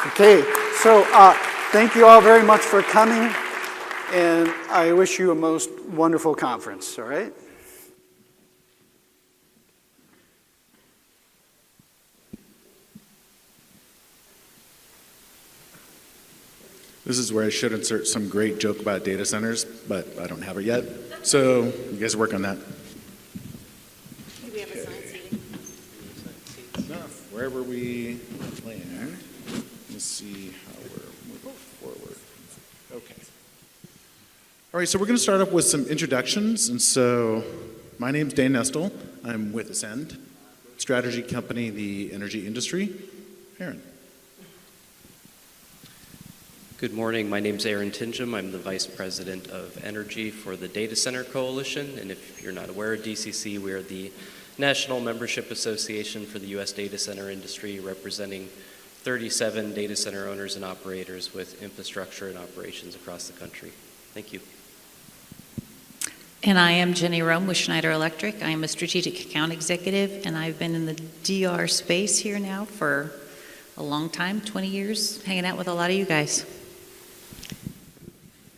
Okay, so thank you all very much for coming, and I wish you a most wonderful conference, all right? This is where I should insert some great joke about data centers, but I don't have it yet. So you guys work on that. Do we have assigned seating? Wherever we land, let's see how we're moving forward. Okay. All right, so we're going to start off with some introductions. And so my name's Dane Nestle. I'm with Ascend, strategy company, the energy industry. Aaron. Good morning. My name is Aaron Tingham. I'm the Vice President of Energy for the Data Center Coalition. And if you're not aware of DCC, we are the National Membership Association for the U.S. data center industry, representing 37 data center owners and operators with infrastructure and operations across the country. Thank you. And I am Jenny Rome with Schneider Electric. I am a strategic account executive, and I've been in the DR space here now for a long time, 20 years, hanging out with a lot of you guys.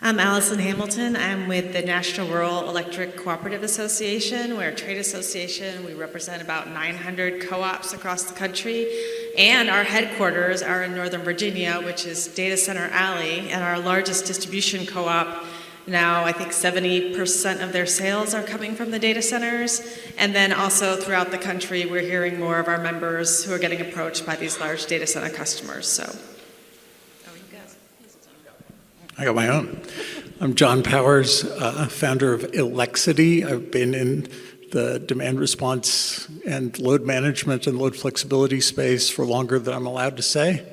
I'm Allison Hamilton. I'm with the National Rural Electric Cooperative Association. We're a trade association. We represent about 900 co-ops across the country. And our headquarters are in Northern Virginia, which is Data Center Alley, and our largest distribution co-op. Now, I think 70% of their sales are coming from the data centers. And then also throughout the country, we're hearing more of our members who are getting approached by these large data center customers. So. I got my own. I'm John Powers, founder of Elexity. I've been in the demand response and load management and load flexibility space for longer than I'm allowed to say.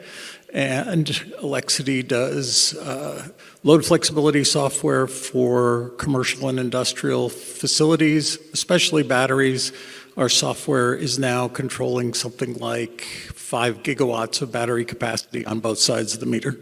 And Elexity does load flexibility software for commercial and industrial facilities, especially batteries. Our software is now controlling something like 5 gigawatts of battery capacity on both sides of the meter.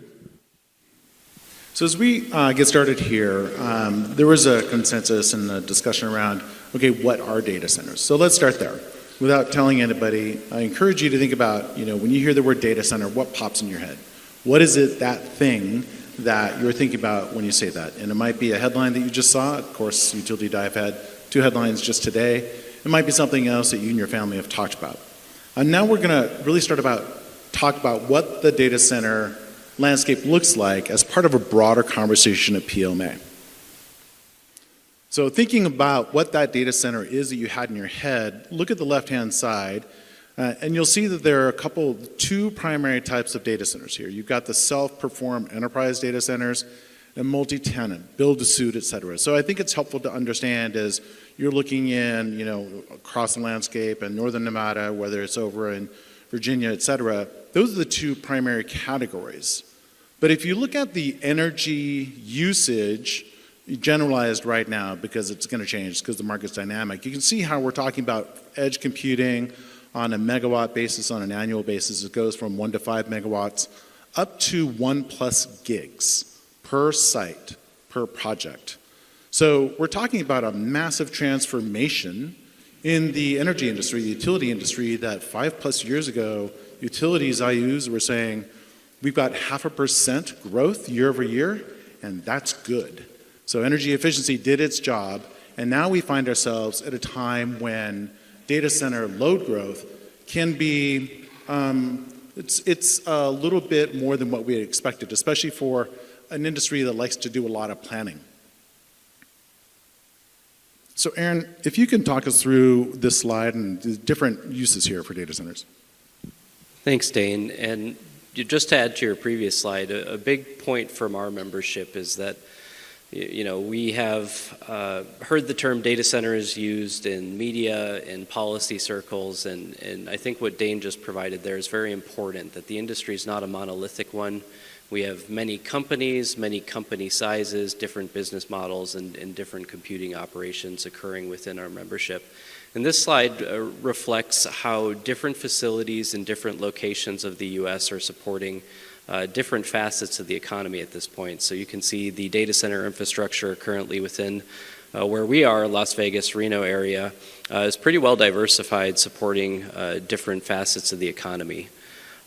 So as we get started here, there was a consensus and a discussion around, okay, what are data centers? So let's start there. Without telling anybody, I encourage you to think about, when you hear the word data center, what pops in your head? What is it, that thing that you're thinking about when you say that? And it might be a headline that you just saw. Of course, Utility Dive had 2 headlines just today. It might be something else that you and your family have talked about. And now we're going to really talk about what the data center landscape looks like as part of a broader conversation at PLMA. So thinking about what that data center is that you had in your head, look at the left-hand side, and you'll see that there are 2 primary types of data centers here. You've got the self-perform enterprise data centers and multi-tenant, build-to-suit, et cetera. So I think it's helpful to understand as you're looking in, across the landscape in northern Nevada, whether it's over in Virginia, et cetera, those are the 2 primary categories. But if you look at the energy usage generalized right now, because it's going to change because the market's dynamic, you can see how we're talking about edge computing on a megawatt basis, on an annual basis. It goes from 1 to 5 megawatts up to 1+ gigs per site, per project. So we're talking about a massive transformation in the energy industry, the utility industry, that 5+ years ago, utilities IUs were saying, we've got 0.5% growth year over year, and that's good. So energy efficiency did its job, and now we find ourselves at a time when data center load growth can be, it's a little bit more than what we had expected, especially for an industry that likes to do a lot of planning. So Aaron, if you can talk us through this slide and the different uses here for data centers. Thanks, Dane. And just to add to your previous slide, a big point from our membership is that we have heard the term data centers used in media and policy circles, and I think what Dane just provided there is very important, that the industry is not a monolithic one. We have many companies, many company sizes, different business models, and different computing operations occurring within our membership. And this slide reflects how different facilities in different locations of the U.S. are supporting different facets of the economy at this point. So you can see the data center infrastructure currently within where we are, Las Vegas, Reno area, is pretty well diversified, supporting different facets of the economy.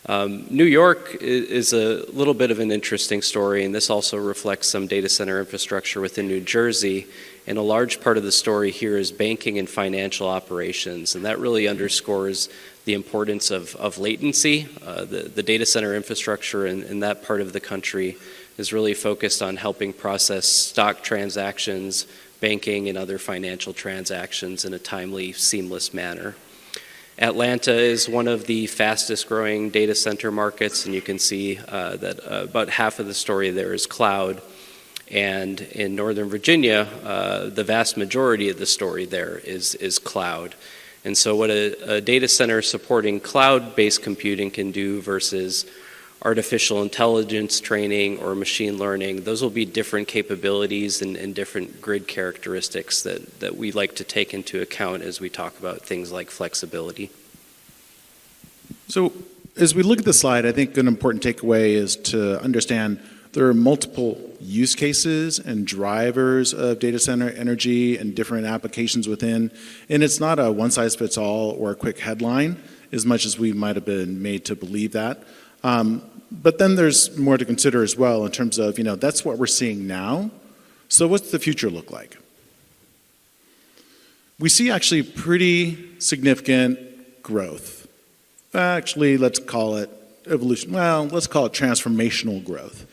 New York is a little bit of an interesting story, and this also reflects some data center infrastructure within New Jersey. And a large part of the story here is banking and financial operations, and that really underscores the importance of latency. The data center infrastructure in that part of the country is really focused on helping process stock transactions, banking, and other financial transactions in a timely, seamless manner. Atlanta is one of the fastest growing data center markets, and you can see that about half of the story there is cloud. And in Northern Virginia, the vast majority of the story there is cloud. And so what a data center supporting cloud-based computing can do versus artificial intelligence training or machine learning, those will be different capabilities and different grid characteristics that we like to take into account as we talk about things like flexibility. So as we look at the slide, I think an important takeaway is to understand there are multiple use cases and drivers of data center energy and different applications within, and it's not a one-size-fits-all or a quick headline as much as we might have been made to believe that. But then there's more to consider as well in terms of, that's what we're seeing now. So what's the future look like? We see actually pretty significant growth. Actually, let's call it evolution. Well, let's call it transformational growth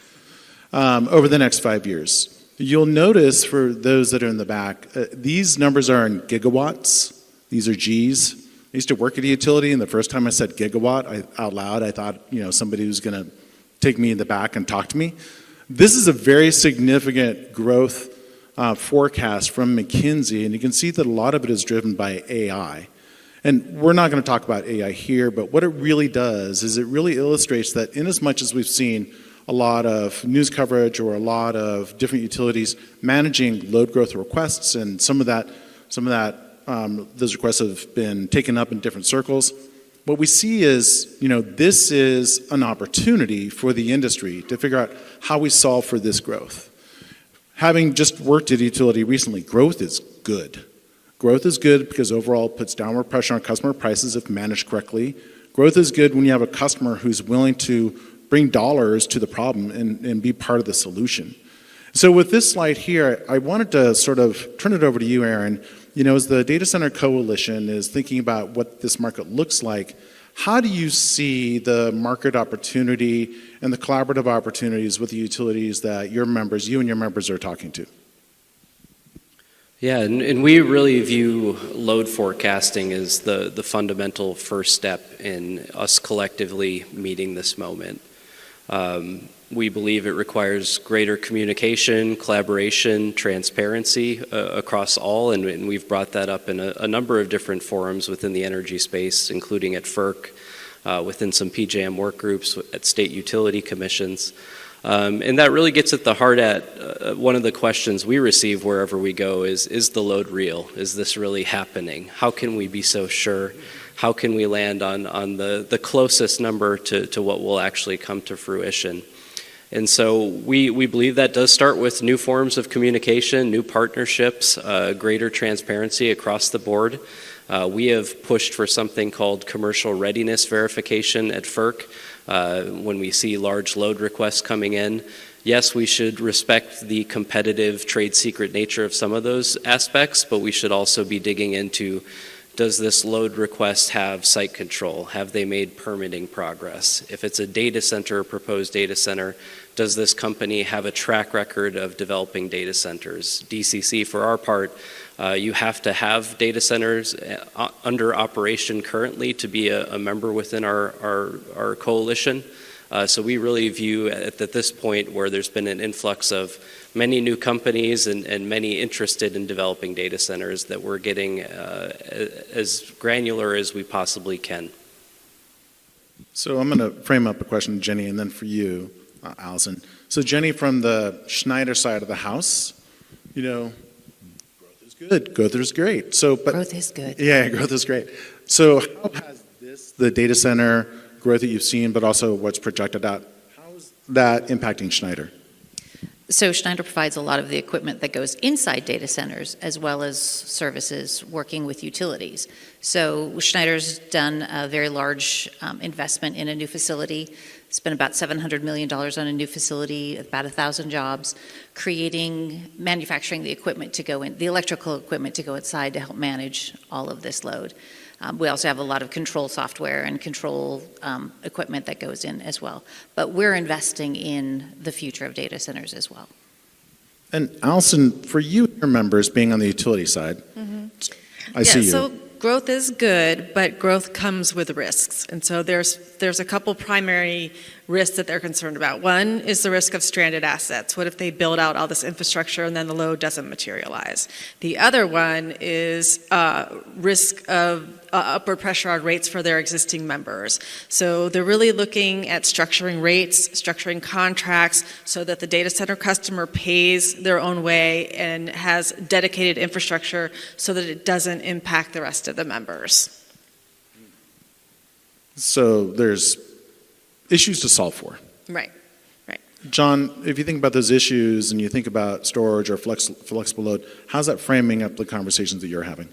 over the next 5 years. You'll notice for those that are in the back, these numbers are in gigawatts. These are Gs. I used to work at a utility, and the first time I said gigawatt out loud, I thought, somebody was going to take me in the back and talk to me. This is a very significant growth forecast from McKinsey, and you can see that a lot of it is driven by AI. And we're not going to talk about AI here, but what it really does is it really illustrates that in as much as we've seen a lot of news coverage or a lot of different utilities managing load growth requests, and some of that those requests have been taken up in different circles. What we see is, this is an opportunity for the industry to figure out how we solve for this growth. Having just worked at a utility recently, growth is good. Growth is good because overall it puts downward pressure on customer prices if managed correctly. Growth is good when you have a customer who's willing to bring dollars to the problem and be part of the solution. So with this slide here, I wanted to sort of turn it over to you, Aaron. As the Data Center Coalition is thinking about what this market looks like, how do you see the market opportunity and the collaborative opportunities with the utilities that you and your members are talking to? Yeah, and we really view load forecasting as the fundamental first step in us collectively meeting this moment. We believe it requires greater communication, collaboration, transparency across all, and we've brought that up in a number of different forums within the energy space, including at FERC, within some PJM work groups, at state utility commissions. And that really gets at the heart at one of the questions we receive wherever we go is the load real? Is this really happening? How can we be so sure? How can we land on the closest number to what will actually come to fruition? And so we believe that does start with new forms of communication, new partnerships, greater transparency across the board. We have pushed for something called commercial readiness verification at FERC when we see large load requests coming in. Yes, we should respect the competitive trade secret nature of some of those aspects, but we should also be digging into, does this load request have site control? Have they made permitting progress? If it's a data center, a proposed data center, does this company have a track record of developing data centers? DCC, for our part, you have to have data centers under operation currently to be a member within our coalition. So we really view at this point where there's been an influx of many new companies and many interested in developing data centers that we're getting as granular as we possibly can. So I'm going to frame up a question, Jenny, and then for you, Allison. So Jenny, from the Schneider side of the house, growth is good. Growth is great. Growth is good. Yeah, growth is great. So how has the data center growth that you've seen, but also what's projected out, how is that impacting Schneider? So Schneider provides a lot of the equipment that goes inside data centers as well as services working with utilities. So Schneider's done a very large investment in a new facility. Spent about $700 million on a new facility, about 1,000 jobs, manufacturing the equipment to go in, the electrical equipment to go inside to help manage all of this load. We also have a lot of control software and control equipment that goes in as well. But we're investing in the future of data centers as well. And Allison, for you and your members being on the utility side, I see you. So growth is good, but growth comes with risks. And so there's a couple primary risks that they're concerned about. One is the risk of stranded assets. What if they build out all this infrastructure and then the load doesn't materialize? The other one is risk of upward pressure on rates for their existing members. So they're really looking at structuring rates, structuring contracts so that the data center customer pays their own way and has dedicated infrastructure so that it doesn't impact the rest of the members. So there's issues to solve for. Right. John, if you think about those issues and you think about storage or flexible load, how's that framing up the conversations that you're having?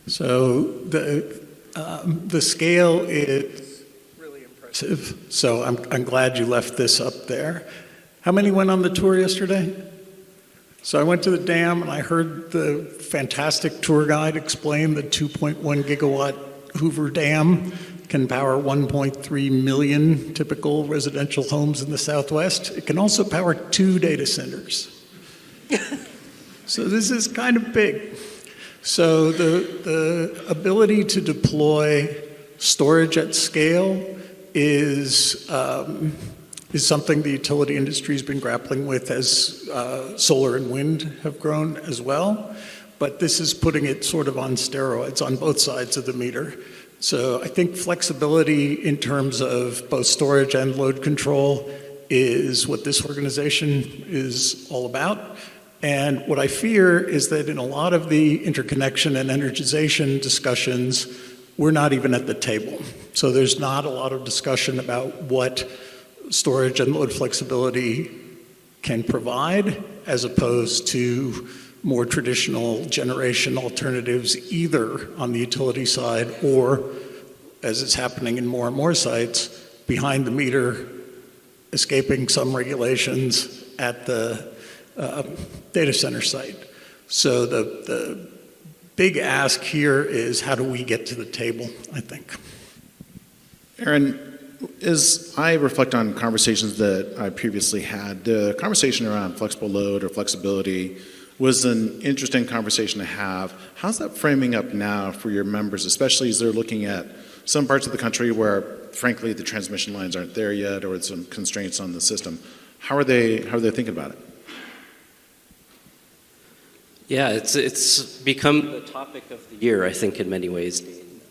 So the scale is really impressive. So I'm glad you left this up there. How many went on the tour yesterday? So I went to the dam and I heard the fantastic tour guide explain the 2.1 gigawatt Hoover Dam can power 1.3 million typical residential homes in the Southwest. It can also power 2 data centers. So this is kind of big. So the ability to deploy storage at scale is something the utility industry has been grappling with as solar and wind have grown as well. But this is putting it sort of on steroids on both sides of the meter. So I think flexibility in terms of both storage and load control is what this organization is all about. And what I fear is that in a lot of the interconnection and energization discussions, we're not even at the table. So there's not a lot of discussion about what storage and load flexibility can provide, as opposed to more traditional generation alternatives, either on the utility side or, as is happening in more and more sites, behind the meter, escaping some regulations at the data center site. So the big ask here is, how do we get to the table, I think. Aaron, as I reflect on conversations that I previously had, the conversation around flexible load or flexibility was an interesting conversation to have. How's that framing up now for your members, especially as they're looking at some parts of the country where, frankly, the transmission lines aren't there yet, or some constraints on the system? How are they thinking about it? Yeah, it's become the topic of the year, I think, in many ways, Dean.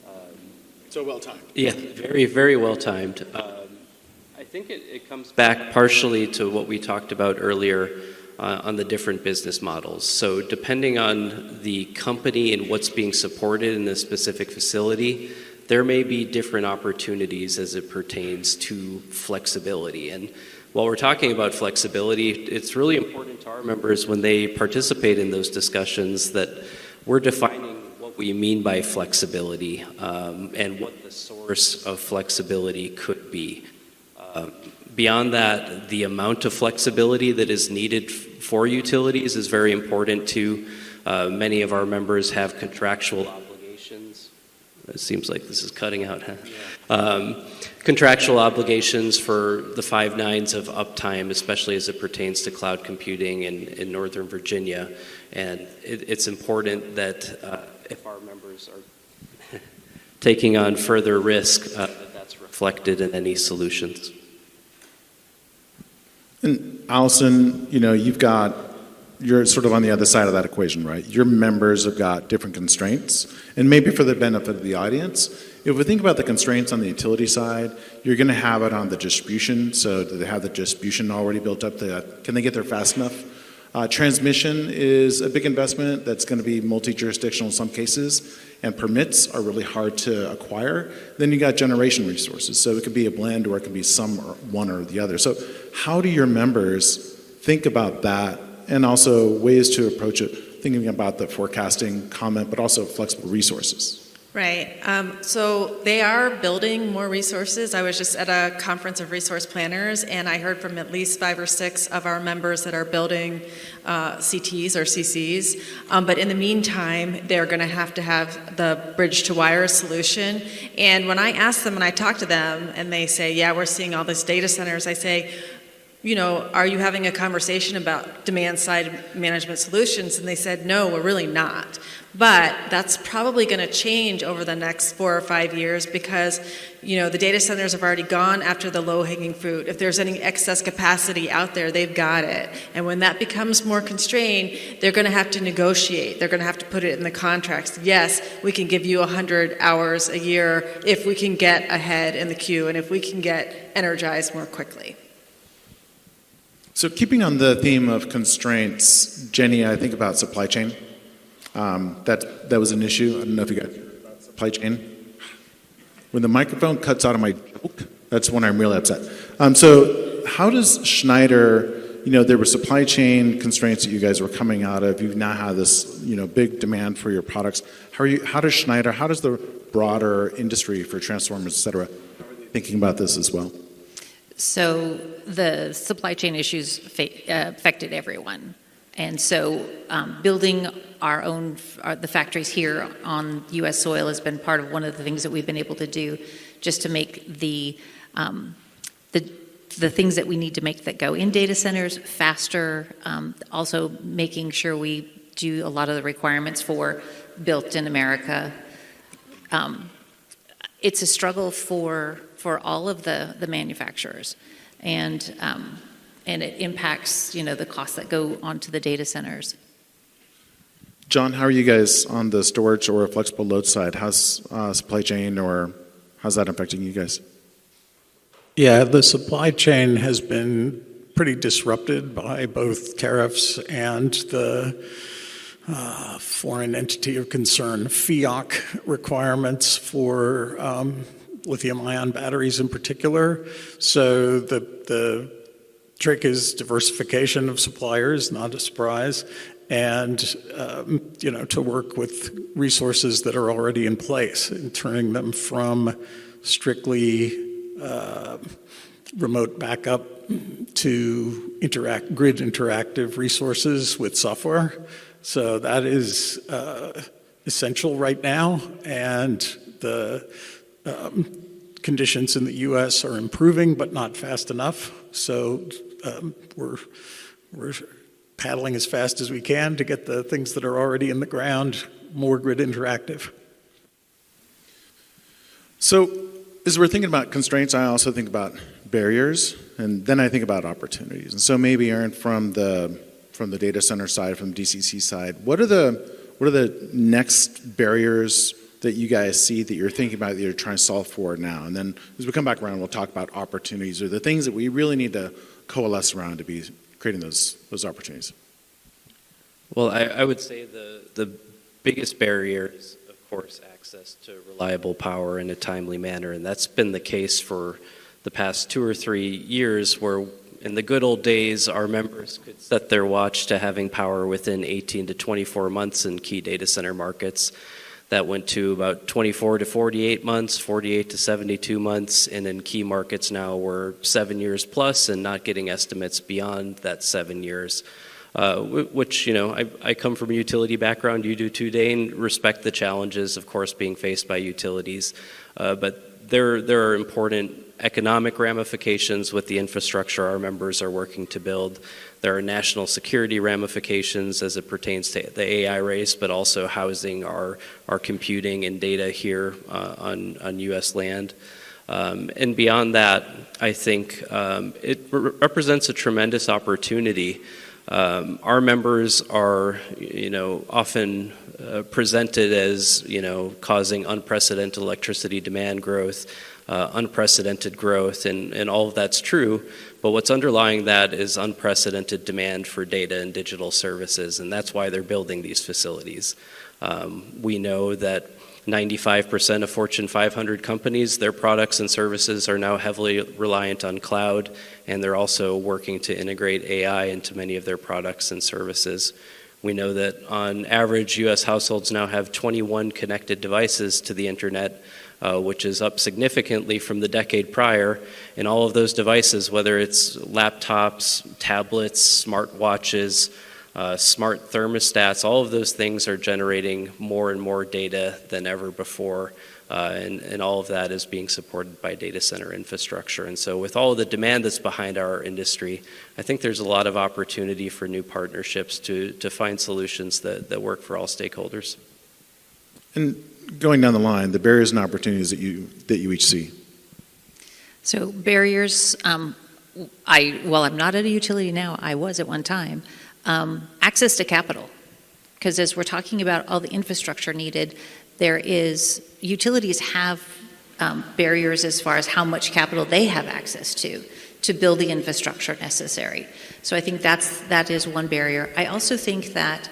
So well timed. Yeah, very, very well timed. I think it comes back partially to what we talked about earlier on the different business models. So depending on the company and what's being supported in this specific facility, there may be different opportunities as it pertains to flexibility. And while we're talking about flexibility, it's really important to our members when they participate in those discussions that we're defining what we mean by flexibility and what the source of flexibility could be. Beyond that, the amount of flexibility that is needed for utilities is very important too. Many of our members have contractual obligations. It seems like this is cutting out, huh? Yeah. Contractual obligations for the 5 nines of uptime, especially as it pertains to cloud computing in Northern Virginia. And it's important that if our members are taking on further risk, that's reflected in any solutions. And Allison, you're sort of on the other side of that equation, right? Your members have got different constraints, and maybe for the benefit of the audience, if we think about the constraints on the utility side, you're going to have it on the distribution. So do they have the distribution already built up? Can they get there fast enough? Transmission is a big investment that's going to be multi-jurisdictional in some cases, and permits are really hard to acquire. Then you got generation resources, so it could be a blend or it could be some or one or the other. So how do your members think about that, and also ways to approach it, thinking about the forecasting comment, but also flexible resources? Right. So they are building more resources. I was just at a conference of resource planners, and I heard from at least 5 or 6 of our members that are building CTs or CCs. But in the meantime, they're going to have the bridge to wire solution. And when I ask them and I talk to them, and they say, yeah, we're seeing all these data centers, I say, are you having a conversation about demand side management solutions? And they said, no, we're really not. But that's probably going to change over the next 4 or 5 years because, the data centers have already gone after the low-hanging fruit. If there's any excess capacity out there, they've got it. And when that becomes more constrained, they're going to have to negotiate. They're going to have to put it in the contracts. Yes, we can give you 100 hours a year if we can get ahead in the queue and if we can get energized more quickly. So keeping on the theme of constraints, Jenny, I think about supply chain. That was an issue. I don't know if you guys heard about supply chain. When the microphone cuts out of my joke, that's when I'm really upset. So how does Schneider, there were supply chain constraints that you guys were coming out of. You now have this, big demand for your products. How does Schneider, how does the broader industry for transformers, et cetera, thinking about this as well? So the supply chain issues affected everyone. And so building the factories here on U.S. soil has been part of one of the things that we've been able to do just to make the things that we need to make that go in data centers faster, also making sure we do a lot of the requirements for built in America. It's a struggle for all of the manufacturers. And it impacts, the costs that go onto the data centers. John, how are you guys on the storage or flexible load side? How's supply chain, or how's that affecting you guys? Yeah, the supply chain has been pretty disrupted by both tariffs and the foreign entity of concern, FEOC requirements for lithium-ion batteries in particular. So the trick is diversification of suppliers, not a surprise, and to work with resources that are already in place and turning them from strictly remote backup to grid interactive resources with software. So that is essential right now, and the conditions in the U.S. are improving, but not fast enough. So we're paddling as fast as we can to get the things that are already in the ground more grid interactive. So as we're thinking about constraints, I also think about barriers, and then I think about opportunities. And so maybe, Aaron, from the data center side, from the DCC side, what are the next barriers that you guys see that you're thinking about that you're trying to solve for now? And then as we come back around, we'll talk about opportunities or the things that we really need to coalesce around to be creating those opportunities. Well, I would say the biggest barrier is, of course, access to reliable power in a timely manner, and that's been the case for the past 2 or 3 years, where in the good old days, our members could set their watch to having power within 18 to 24 months in key data center markets. That went to about 24 to 48 months, 48 to 72 months, and in key markets now we're 7 years plus and not getting estimates beyond that 7 years. Which, I come from a utility background, you do too, Dane, respect the challenges, of course, being faced by utilities. But there are important economic ramifications with the infrastructure our members are working to build. There are national security ramifications as it pertains to the AI race, but also housing our computing and data here on U.S. land. And beyond that, I think it represents a tremendous opportunity Our members are, often presented as, causing unprecedented electricity demand growth, unprecedented growth, and all of that's true. But what's underlying that is unprecedented demand for data and digital services, and that's why they're building these facilities. We know that 95% of Fortune 500 companies, their products and services are now heavily reliant on cloud, and they're also working to integrate AI into many of their products and services. We know that on average, U.S. households now have 21 connected devices to the internet, which is up significantly from the decade prior. And all of those devices, whether it's laptops, tablets, smartwatches, smart thermostats, all of those things are generating more and more data than ever before, and all of that is being supported by data center infrastructure. And so with all of the demand that's behind our industry, I think there's a lot of opportunity for new partnerships to find solutions that work for all stakeholders. And going down the line, the barriers and opportunities that you each see. So barriers, while I'm not at a utility now, I was at one time. Access to capital, because as we're talking about all the infrastructure needed, utilities have barriers as far as how much capital they have access to build the infrastructure necessary. So I think that is one barrier. I also think that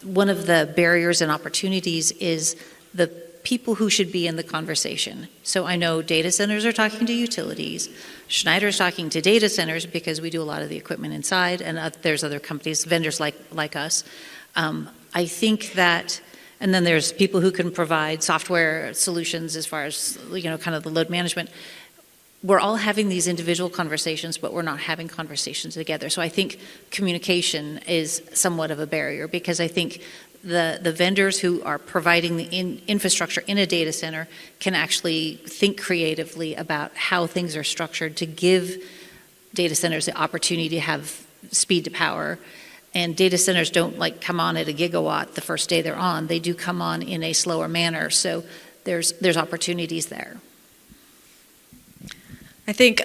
one of the barriers and opportunities is the people who should be in the conversation. So I know data centers are talking to utilities. Schneider's talking to data centers because we do a lot of the equipment inside, and there's other companies, vendors like us. I think that, and then there's people who can provide software solutions as far as, kind of the load management. We're all having these individual conversations, but we're not having conversations together. So I think communication is somewhat of a barrier, because I think the vendors who are providing the infrastructure in a data center can actually think creatively about how things are structured to give data centers the opportunity to have speed to power. And data centers don't come on at a gigawatt the first day they're on. They do come on in a slower manner. So there's opportunities there. I think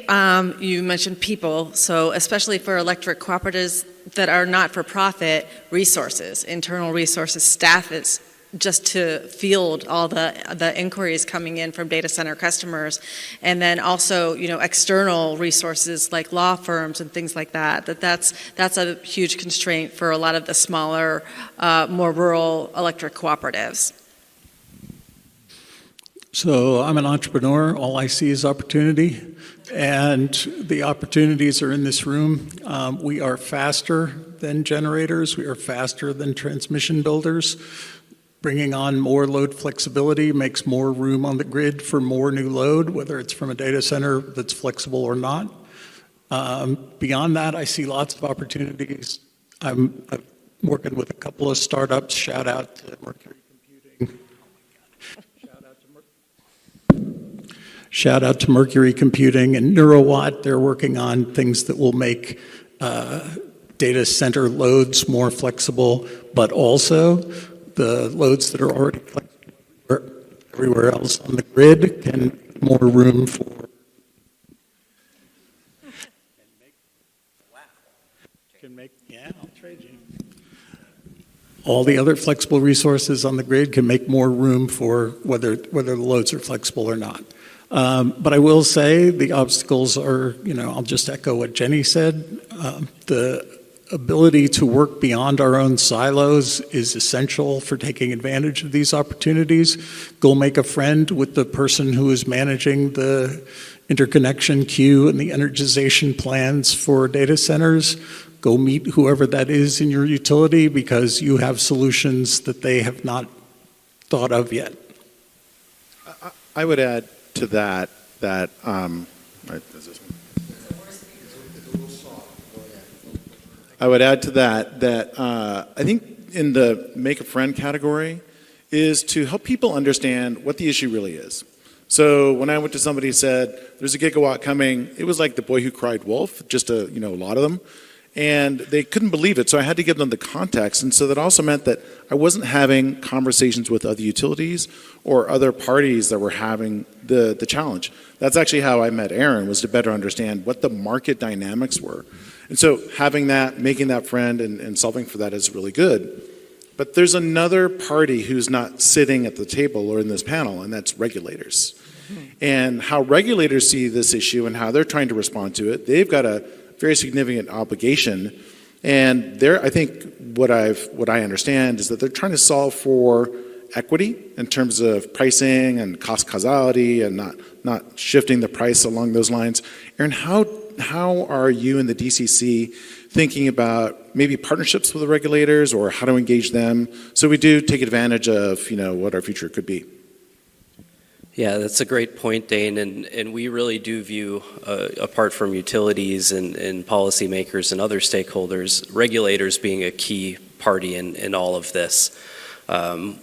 you mentioned people, so especially for electric cooperatives that are not-for-profit, resources, internal resources, staff is just to field all the inquiries coming in from data center customers, and then also external resources like law firms and things like that's a huge constraint for a lot of the smaller, more rural electric cooperatives. So I'm an entrepreneur. All I see is opportunity, and the opportunities are in this room. We are faster than generators. We are faster than transmission builders. Bringing on more load flexibility makes more room on the grid for more new load, whether it's from a data center that's flexible or not. Beyond that, I see lots of opportunities. I'm working with a couple of startups. Shout out to Mercury Computing. Shout out to Mercury Computing and Neurowatt. They're working on things that will make data center loads more flexible, but also the loads that are already flexible everywhere else on the grid can make more room for. I'll trade you. All the other flexible resources on the grid can make more room for whether the loads are flexible or not. But I will say the obstacles are, I'll just echo what Jenny said. The ability to work beyond our own silos is essential for taking advantage of these opportunities. Go make a friend with the person who is managing the interconnection queue and the energization plans for data centers. Go meet whoever that is in your utility, because you have solutions that they have not thought of yet. I would add to that I would add to that I think in the make a friend category is to help people understand what the issue really is. So when I went to somebody who said there's a gigawatt coming, it was like the boy who cried wolf, just a lot of them. And they couldn't believe it, so I had to give them the context. And so that also meant that I wasn't having conversations with other utilities or other parties that were having the challenge. That's actually how I met Aaron, was to better understand what the market dynamics were. And so having that, making that friend and solving for that is really good. But there's another party who's not sitting at the table or in this panel, and that's regulators. And how regulators see this issue and how they're trying to respond to it, they've got a very significant obligation. And I think what I understand is that they're trying to solve for equity in terms of pricing and cost causality and not shifting the price along those lines. Aaron, how are you and the DCC thinking about maybe partnerships with the regulators or how to engage them so we do take advantage of what our future could be? Yeah, that's a great point, Dane, and we really do view, apart from utilities and policymakers and other stakeholders, regulators being a key party in all of this.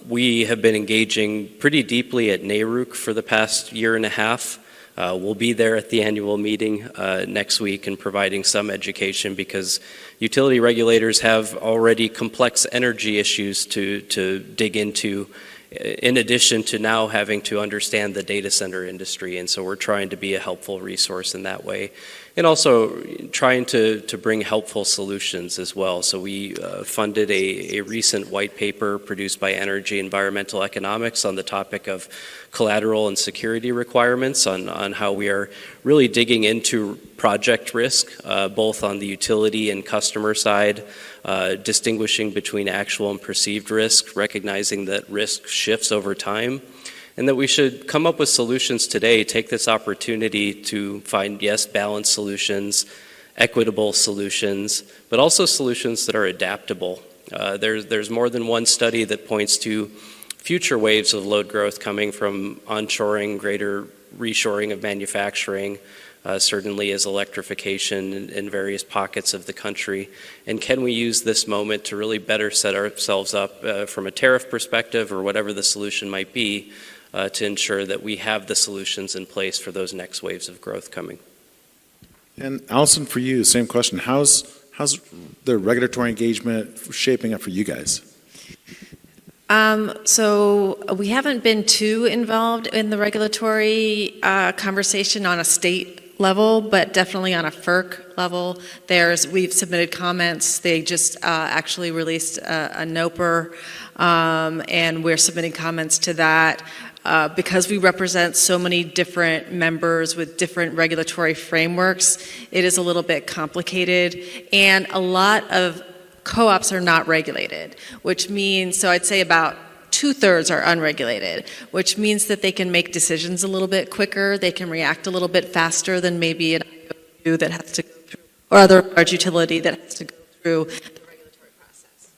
We have been engaging pretty deeply at NARUC for the past year and a half. We'll be there at the annual meeting next week and providing some education because utility regulators have already complex energy issues to dig into, in addition to now having to understand the data center industry. And so we're trying to be a helpful resource in that way. And also trying to bring helpful solutions as well. So we funded a recent white paper produced by Energy Environmental Economics on the topic of collateral and security requirements on how we are really digging into project risk, both on the utility and customer side, distinguishing between actual and perceived risk, recognizing that risk shifts over time, and that we should come up with solutions today, take this opportunity to find, yes, balanced solutions, equitable solutions, but also solutions that are adaptable. There's more than one study that points to future waves of load growth coming from onshoring, greater reshoring of manufacturing, certainly as electrification in various pockets of the country. And can we use this moment to really better set ourselves up from a tariff perspective or whatever the solution might be to ensure that we have the solutions in place for those next waves of growth coming. And Allison, for you, same question. How's the regulatory engagement shaping up for you guys? So we haven't been too involved in the regulatory conversation on a state level, but definitely on a FERC level. We've submitted comments. They just actually released a NOPR, and we're submitting comments to that. Because we represent so many different members with different regulatory frameworks, it is a little bit complicated, and a lot of co-ops are not regulated, which means, so I'd say about 2/3 are unregulated, which means that they can make decisions a little bit quicker, they can react a little bit faster than maybe an IOU that has to go through, or other large utility that has to go through the regulatory process.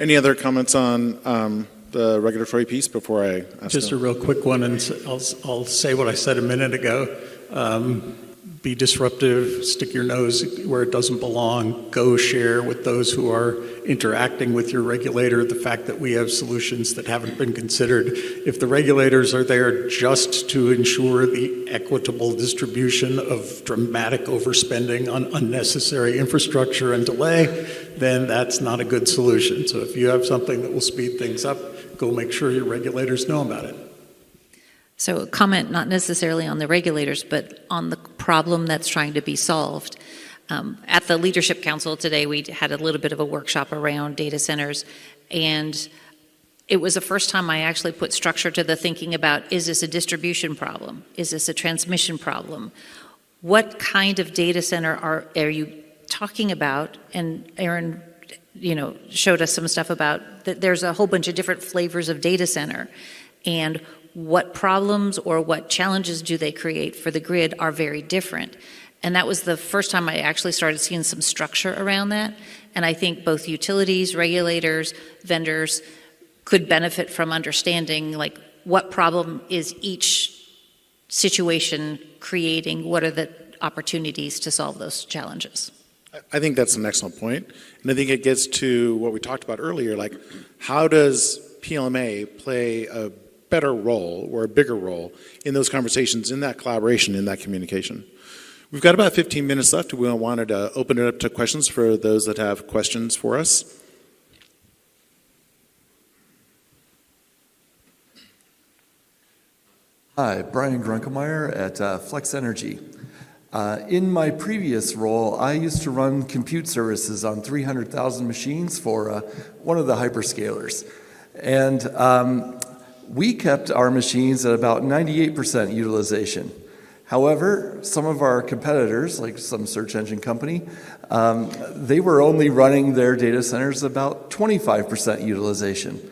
Any other comments on the regulatory piece before I ask Just a real quick one, and I'll say what I said a minute ago. Be disruptive, stick your nose where it doesn't belong, go share with those who are interacting with your regulator the fact that we have solutions that haven't been considered. If the regulators are there just to ensure the equitable distribution of dramatic overspending on unnecessary infrastructure and delay, then that's not a good solution. So if you have something that will speed things up, go make sure your regulators know about it. So a comment not necessarily on the regulators, but on the problem that's trying to be solved. At the Leadership Council today, we had a little bit of a workshop around data centers, and it was the first time I actually put structure to the thinking about, is this a distribution problem? Is this a transmission problem? What kind of data center are you talking about? And Aaron, showed us some stuff about that there's a whole bunch of different flavors of data center, and what problems or what challenges do they create for the grid are very different. And that was the first time I actually started seeing some structure around that. And I think both utilities, regulators, vendors could benefit from understanding like what problem is each situation creating, what are the opportunities to solve those challenges. I think that's an excellent point. And I think it gets to what we talked about earlier, like how does PLMA play a better role or a bigger role in those conversations, in that collaboration, in that communication. We've got about 15 minutes left. We wanted to open it up to questions for those that have questions for us. Hi, Brian Grunkemeyer at Flex Energy. In my previous role, I used to run compute services on 300,000 machines for one of the hyperscalers. And we kept our machines at about 98% utilization. However, some of our competitors, like some search engine company, they were only running their data centers about 25% utilization.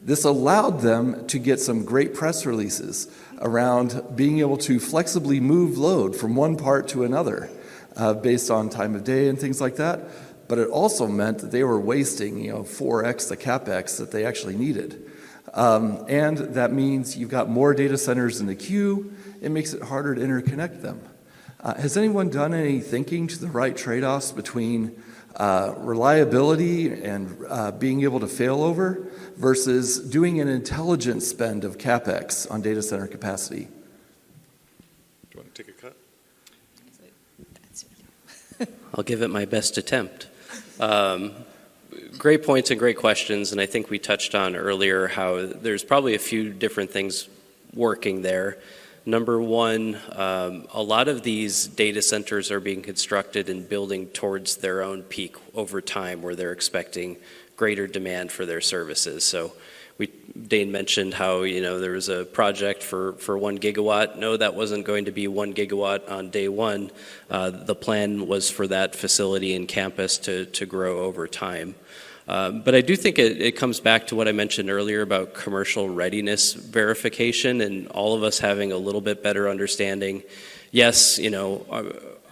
This allowed them to get some great press releases around being able to flexibly move load from one part to another based on time of day and things like that. But it also meant that they were wasting 4x the capex that they actually needed. And that means you've got more data centers in the queue. It makes it harder to interconnect them. Has anyone done any thinking to the right trade-offs between reliability and being able to fail over versus doing an intelligent spend of capex on data center capacity? Do you want to take a cut? I'll give it my best attempt. Great points and great questions, and I think we touched on earlier how there's probably a few different things working there. Number one, a lot of these data centers are being constructed and building towards their own peak over time where they're expecting greater demand for their services. So Dane mentioned how there was a project for 1 gigawatt. No, that wasn't going to be 1 gigawatt on day one. The plan was for that facility and campus to grow over time. But I do think it comes back to what I mentioned earlier about commercial readiness verification and all of us having a little bit better understanding. Yes,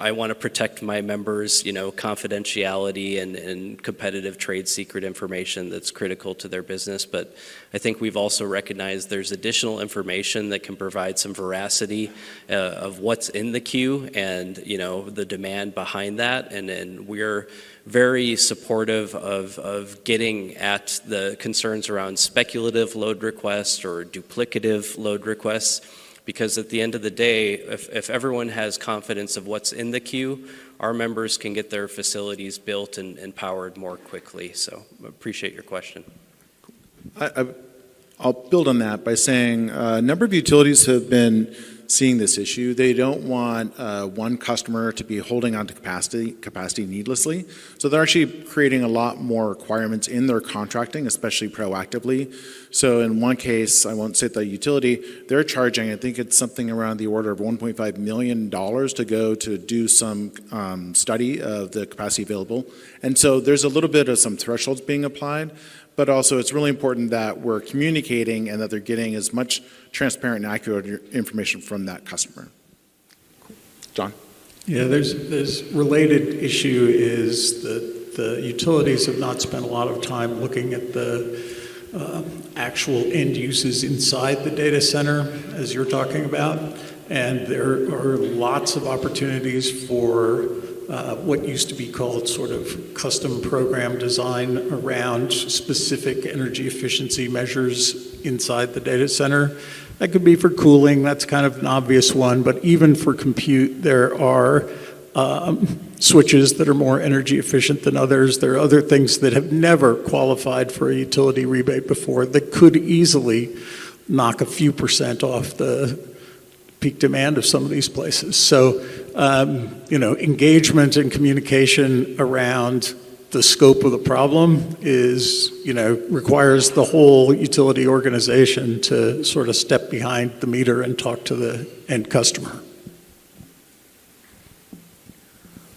I want to protect my members, confidentiality and competitive trade secret information that's critical to their business. But I think we've also recognized there's additional information that can provide some veracity of what's in the queue and, the demand behind that. And we're very supportive of getting at the concerns around speculative load requests or duplicative load requests. Because at the end of the day, if everyone has confidence of what's in the queue, our members can get their facilities built and powered more quickly. So I appreciate your question. I'll build on that by saying a number of utilities have been seeing this issue. They don't want one customer to be holding on to capacity needlessly. So they're actually creating a lot more requirements in their contracting, especially proactively. So in one case, I won't say the utility, they're charging, I think it's something around the order of $1.5 million to go to do some study of the capacity available. And so there's a little bit of some thresholds being applied. But also it's really important that we're communicating and that they're getting as much transparent and accurate information from that customer. John? Yeah, there's related issue is that the utilities have not spent a lot of time looking at the actual end uses inside the data center, as you're talking about. And there are lots of opportunities for what used to be called sort of custom program design around specific energy efficiency measures inside the data center. That could be for cooling, that's kind of an obvious one, but even for compute, there are switches that are more energy efficient than others. There are other things that have never qualified for a utility rebate before that could easily knock a few % off the peak demand of some of these places. So, engagement and communication around the scope of the problem is, requires the whole utility organization to sort of step behind the meter and talk to the end customer.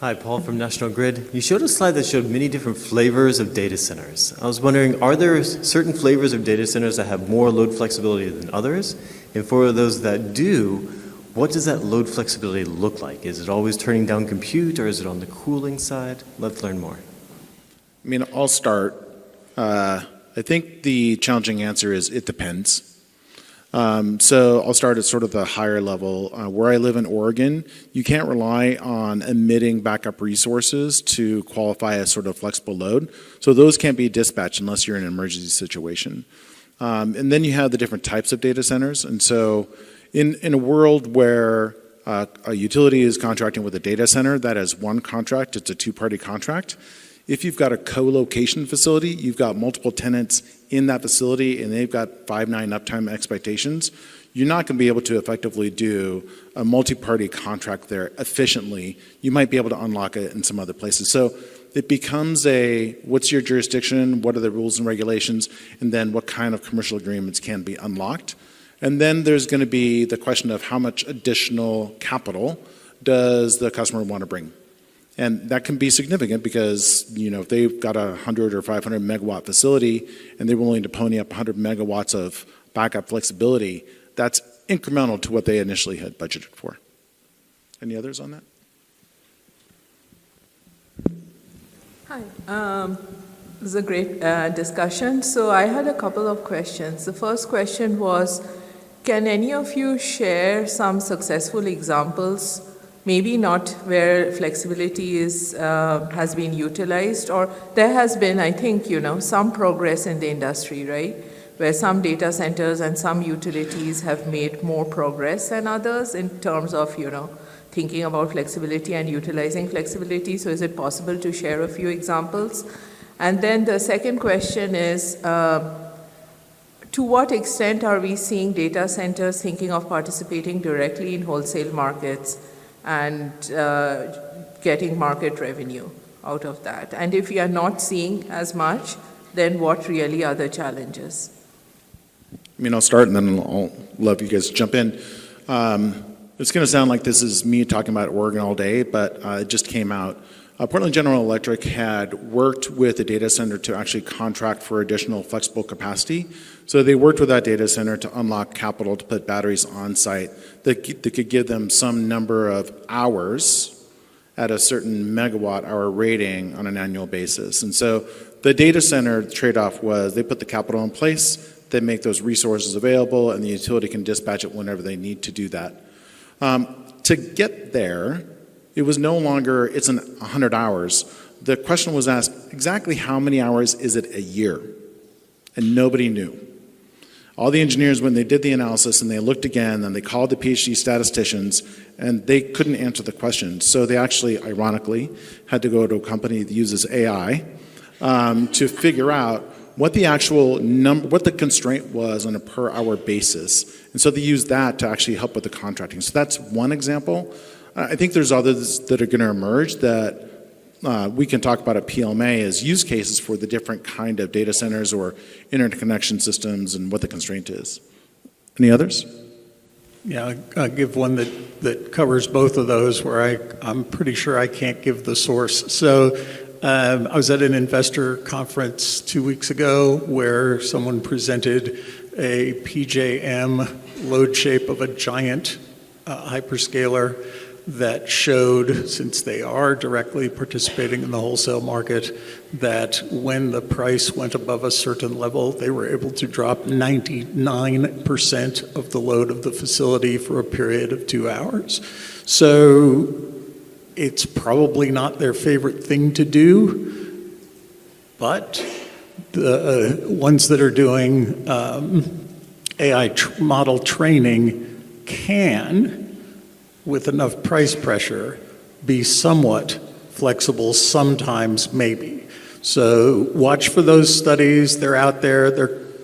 Hi, Paul from National Grid. You showed a slide that showed many different flavors of data centers. I was wondering, are there certain flavors of data centers that have more load flexibility than others? And for those that do, what does that load flexibility look like? Is it always turning down compute, or is it on the cooling side? Let's learn more. I mean, I'll start. I think the challenging answer is it depends. So I'll start at sort of the higher level. Where I live in Oregon, you can't rely on emitting backup resources to qualify as sort of flexible load. So those can't be dispatched unless you're in an emergency situation. And then you have the different types of data centers. And so in a world where a utility is contracting with a data center, that is one contract, it's a two-party contract. If you've got a co-location facility, you've got multiple tenants in that facility and they've got 5-9 uptime expectations, you're not going to be able to effectively do a multi-party contract there efficiently. You might be able to unlock it in some other places. So it becomes what's your jurisdiction, what are the rules and regulations, and then what kind of commercial agreements can be unlocked. And then there's going to be the question of how much additional capital does the customer want to bring. And that can be significant because, if they've got a 100 or 500 megawatt facility and they're willing to pony up 100 megawatts of backup flexibility, that's incremental to what they initially had budgeted for. Any others on that? Hi. This is a great discussion. So I had a couple of questions. The first question was, can any of you share some successful examples, maybe not where flexibility has been utilized, or there has been, I think, some progress in the industry, right? Where some data centers and some utilities have made more progress than others in terms of, thinking about flexibility and utilizing flexibility. So is it possible to share a few examples? And then the second question is, to what extent are we seeing data centers thinking of participating directly in wholesale markets and getting market revenue out of that? And if we are not seeing as much, then what really are the challenges? I'll start and then I'll love you guys to jump in. It's going to sound like this is me talking about Oregon all day, but it just came out. Portland General Electric had worked with a data center to actually contract for additional flexible capacity. So they worked with that data center to unlock capital to put batteries on site that could give them some number of hours at a certain megawatt hour rating on an annual basis. And so the data center trade-off was they put the capital in place, they make those resources available, and the utility can dispatch it whenever they need to do that. To get there, it was no longer, it's 100 hours. The question was asked, exactly how many hours is it a year? And nobody knew. All the engineers, when they did the analysis and they looked again, and they called the PhD statisticians, and they couldn't answer the question. So they actually, ironically, had to go to a company that uses AI to figure out what the actual what the constraint was on a per hour basis. And so they used that to actually help with the contracting. So that's one example. I think there's others that are going to emerge that we can talk about at PLMA as use cases for the different kind of data centers or interconnection systems and what the constraint is. Any others? Yeah, I'll give one that covers both of those where I'm pretty sure I can't give the source. So I was at an investor conference 2 weeks ago where someone presented a PJM load shape of a giant hyperscaler that showed, since they are directly participating in the wholesale market, that when the price went above a certain level, they were able to drop 99% of the load of the facility for a period of 2 hours. So it's probably not their favorite thing to do, but the ones that are doing AI model training can, with enough price pressure, be somewhat flexible, sometimes maybe. So watch for those studies. They're out there.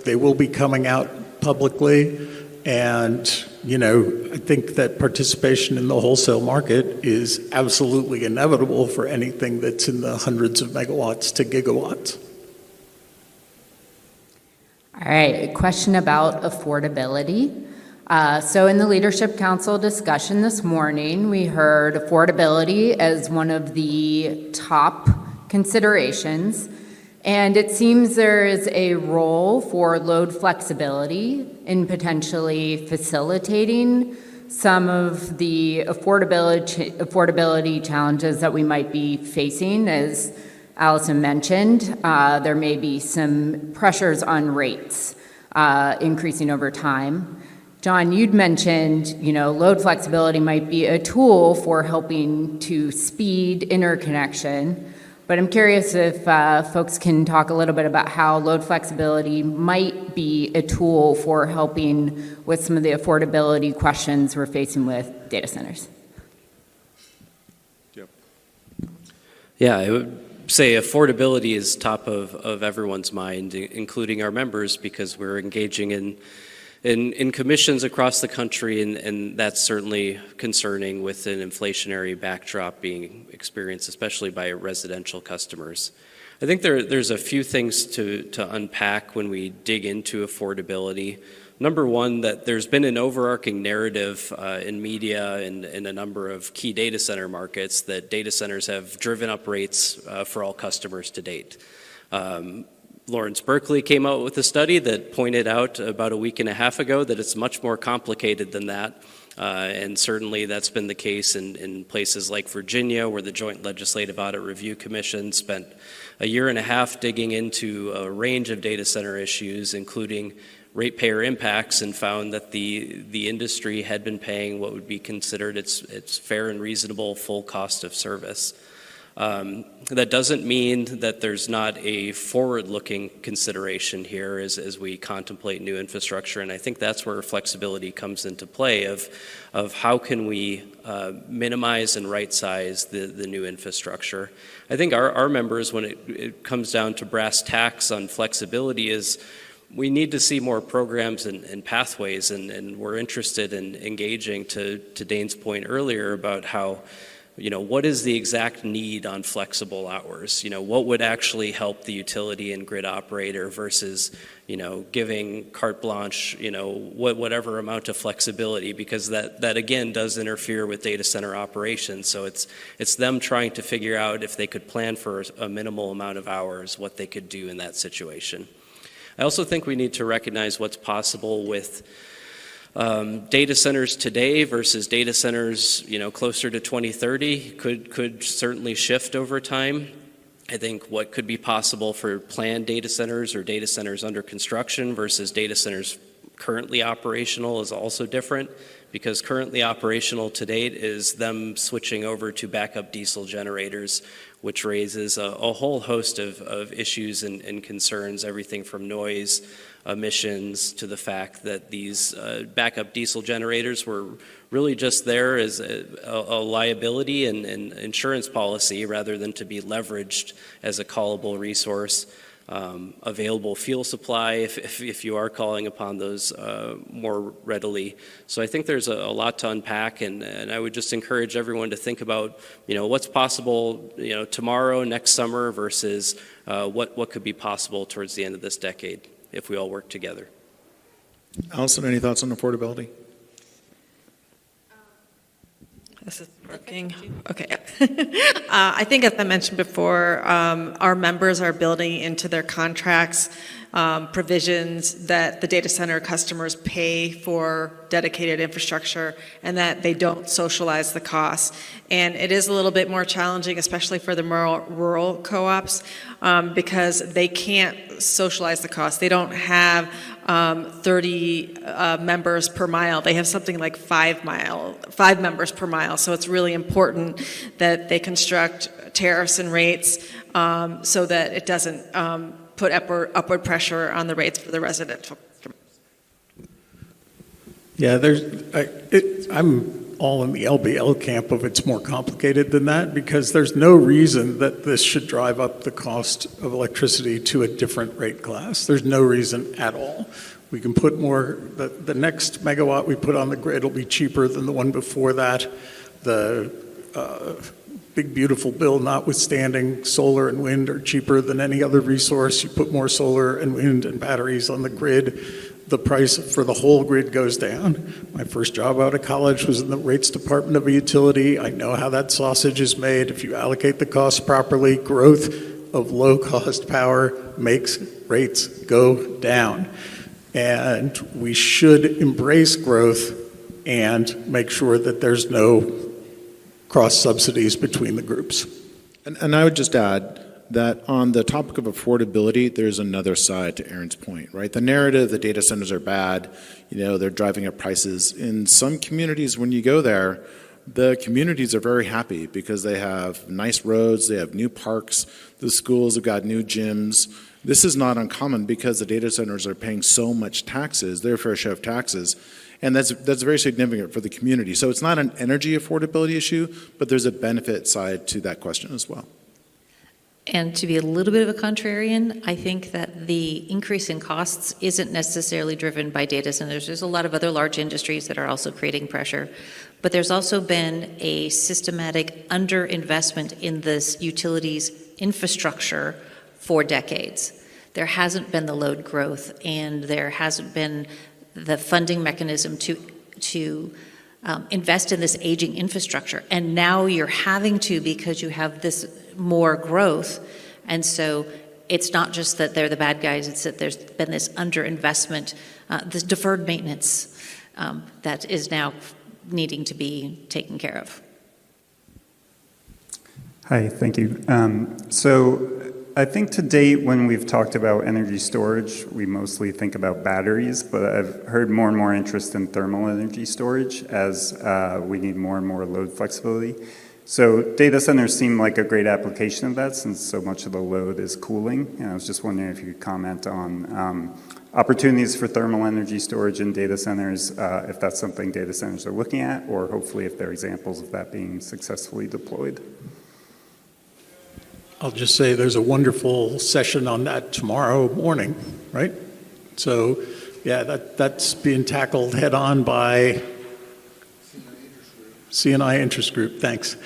They will be coming out publicly. And, I think that participation in the wholesale market is absolutely inevitable for anything that's in the hundreds of megawatts to gigawatts. All right, a question about affordability. So in the Leadership Council discussion this morning, we heard affordability as one of the top considerations, and it seems there is a role for load flexibility in potentially facilitating some of the affordability challenges that we might be facing. As Allison mentioned, there may be some pressures on rates increasing over time. John, you'd mentioned, load flexibility might be a tool for helping to speed interconnection, but I'm curious if folks can talk a little bit about how load flexibility might be a tool for helping with some of the affordability questions we're facing with data centers. Yep. Yeah, I would say affordability is top of everyone's mind, including our members, because we're engaging in in commissions across the country, and that's certainly concerning with an inflationary backdrop being experienced, especially by residential customers. I think there's a few things to unpack when we dig into affordability. Number one, that there's been an overarching narrative in media and in a number of key data center markets that data centers have driven up rates for all customers to date. Lawrence Berkeley came out with a study that pointed out about a week and a half ago that it's much more complicated than that. And certainly that's been the case in places like Virginia, where the Joint Legislative Audit Review Commission spent a year and a half digging into a range of data center issues, including ratepayer impacts, and found that the industry had been paying what would be considered its fair and reasonable full cost of service. That doesn't mean that there's not a forward-looking consideration here as we contemplate new infrastructure, and I think that's where flexibility comes into play of how can we minimize and right-size the new infrastructure. I think our members, when it comes down to brass tacks on flexibility, is we need to see more programs and pathways, and we're interested in engaging, to Dane's point earlier about how, what is the exact need on flexible hours? What would actually help the utility and grid operator versus, giving carte blanche, whatever amount of flexibility, because that again does interfere with data center operations. So it's them trying to figure out if they could plan for a minimal amount of hours, what they could do in that situation. I also think we need to recognize what's possible with data centers today versus data centers, closer to 2030 could certainly shift over time. I think what could be possible for planned data centers or data centers under construction versus data centers currently operational is also different, because currently operational to date is them switching over to backup diesel generators, which raises a whole host of issues and concerns, everything from noise, emissions, to the fact that these backup diesel generators were really just there as a liability and insurance policy rather than to be leveraged as a callable resource. Available fuel supply if you are calling upon those more readily. So I think there's a lot to unpack, and I would just encourage everyone to think about what's possible tomorrow, next summer, versus what could be possible towards the end of this decade if we all work together. Allison, any thoughts on affordability? This is working. Okay. I think, as I mentioned before, our members are building into their contracts provisions that the data center customers pay for dedicated infrastructure and that they don't socialize the costs. And it is a little bit more challenging, especially for the rural co-ops, because they can't socialize the costs. They don't have 30 members per mile. They have something like 5 members per mile. So it's really important that they construct tariffs and rates so that it doesn't put upward pressure on the rates for the residential. Yeah, I'm all in the LBL camp of it's more complicated than that, because there's no reason that this should drive up the cost of electricity to a different rate class. There's no reason at all. We can put more, the next megawatt we put on the grid will be cheaper than the one before that. The big beautiful bill notwithstanding, solar and wind are cheaper than any other resource. You put more solar and wind and batteries on the grid, the price for the whole grid goes down. My first job out of college was in the rates department of a utility. I know how that sausage is made. If you allocate the costs properly, growth of low-cost power makes rates go down. And we should embrace growth and make sure that there's no cross-subsidies between the groups. And I would just add that on the topic of affordability, there's another side to Aaron's point, right? The narrative that data centers are bad, they're driving up prices. In some communities, when you go there, the communities are very happy because they have nice roads, they have new parks, the schools have got new gyms. This is not uncommon because the data centers are paying so much taxes, their fair share of taxes, and that's very significant for the community. So it's not an energy affordability issue, but there's a benefit side to that question as well. And to be a little bit of a contrarian, I think that the increase in costs isn't necessarily driven by data centers. There's a lot of other large industries that are also creating pressure. But there's also been a systematic underinvestment in this utilities infrastructure for decades. There hasn't been the load growth, and there hasn't been the funding mechanism to invest in this aging infrastructure. And now you're having to, because you have this more growth. And so it's not just that they're the bad guys, it's that there's been this underinvestment, this deferred maintenance that is now needing to be taken care of. Hi, thank you. So I think to date, when we've talked about energy storage, we mostly think about batteries, but I've heard more and more interest in thermal energy storage as we need more and more load flexibility. So data centers seem like a great application of that since so much of the load is cooling. And I was just wondering if you could comment on opportunities for thermal energy storage in data centers, if that's something data centers are looking at, or hopefully if there are examples of that being successfully deployed. I'll just say there's a wonderful session on that tomorrow morning, right? So, yeah, that's being tackled head on by C&I Interest Group. Thanks.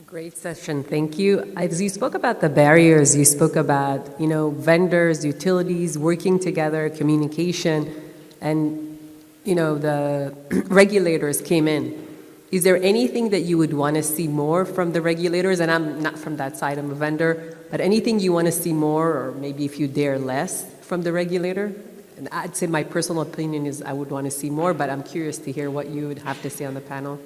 Great session, thank you. As you spoke about the barriers, you spoke about, vendors, utilities working together, communication, and, the regulators came in. Is there anything that you would want to see more from the regulators? And I'm not from that side, I'm a vendor, but anything you want to see more, or maybe if you dare less from the regulator? And I'd say my personal opinion is I would want to see more, but I'm curious to hear what you would have to say on the panel.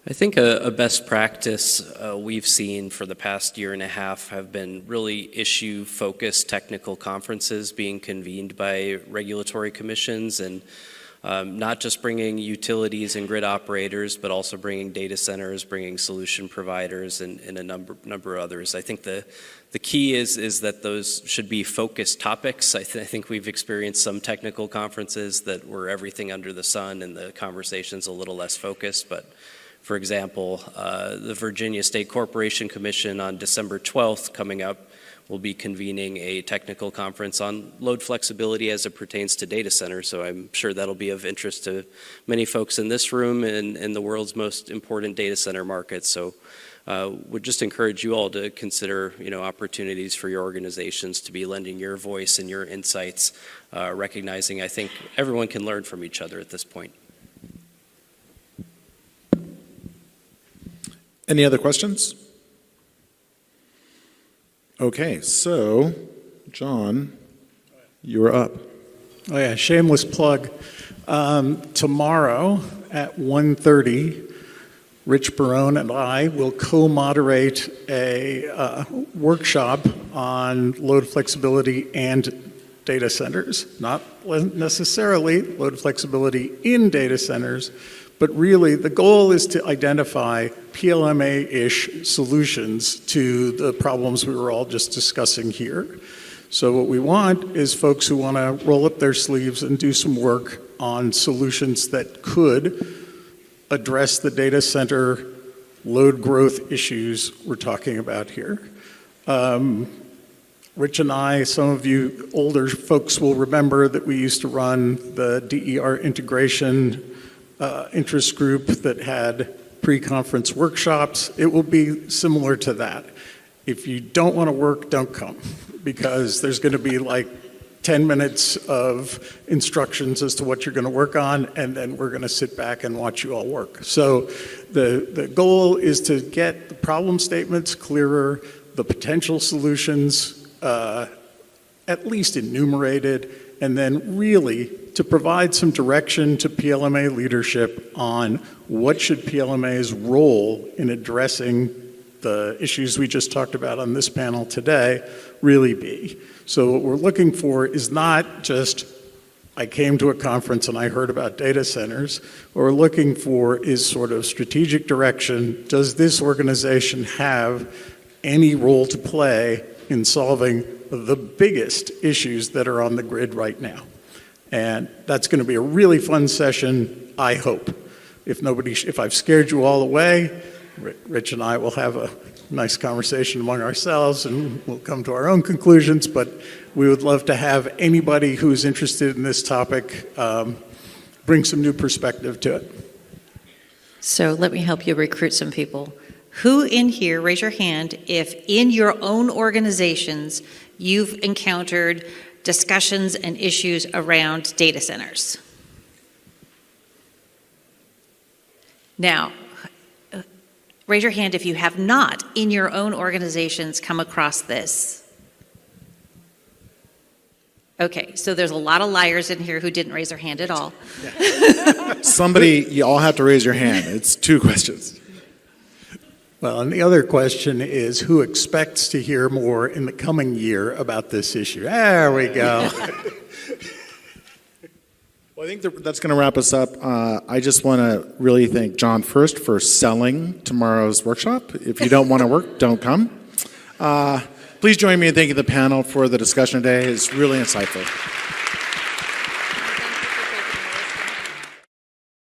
I think a best practice we've seen for the past year and a half have been really issue-focused technical conferences being convened by regulatory commissions, and not just bringing utilities and grid operators, but also bringing data centers, bringing solution providers, and a number of others. I think the key is that those should be focused topics. I think we've experienced some technical conferences that were everything under the sun, and the conversation's a little less focused, but for example, the Virginia State Corporation Commission on December 12th coming up will be convening a technical conference on load flexibility as it pertains to data centers. So I'm sure that'll be of interest to many folks in this room and in the world's most important data center markets. So would just encourage you all to consider, opportunities for your organizations to be lending your voice and your insights, recognizing I think everyone can learn from each other at this point. Any other questions? Okay, so John, you're up. Oh yeah, shameless plug. Tomorrow at 1:30, Rich Barone and I will co-moderate a workshop on load flexibility and data centers. Not necessarily load flexibility in data centers, but really the goal is to identify PLMA-ish solutions to the problems we were all just discussing here. So what we want is folks who want to roll up their sleeves and do some work on solutions that could address the data center load growth issues we're talking about here. Rich and I, some of you older folks will remember that we used to run the DER integration interest group that had pre-conference workshops. It will be similar to that. If you don't want to work, don't come, because there's going to be like 10 minutes of instructions as to what you're going to work on, and then we're going to sit back and watch you all work. So the goal is to get the problem statements clearer, the potential solutions at least enumerated, and then really to provide some direction to PLMA leadership on what should PLMA's role in addressing the issues we just talked about on this panel today really be. So what we're looking for is not just, I came to a conference and I heard about data centers. What we're looking for is sort of strategic direction. Does this organization have any role to play in solving the biggest issues that are on the grid right now. And that's going to be a really fun session, I hope. If I've scared you all away, Rich and I will have a nice conversation among ourselves and we'll come to our own conclusions, but we would love to have anybody who's interested in this topic bring some new perspective to it. So let me help you recruit some people. Who in here, raise your hand, if in your own organizations you've encountered discussions and issues around data centers? Now, raise your hand if you have not in your own organizations come across this. Okay, so there's a lot of liars in here who didn't raise their hand at all. Somebody, you all have to raise your hand. It's 2 questions. Well, and the other question is who expects to hear more in the coming year about this issue? There we go. Well, I think that's going to wrap us up. I just want to really thank John first for selling tomorrow's workshop. If you don't want to work, don't come. Please join me in thanking the panel for the discussion today. It's really insightful.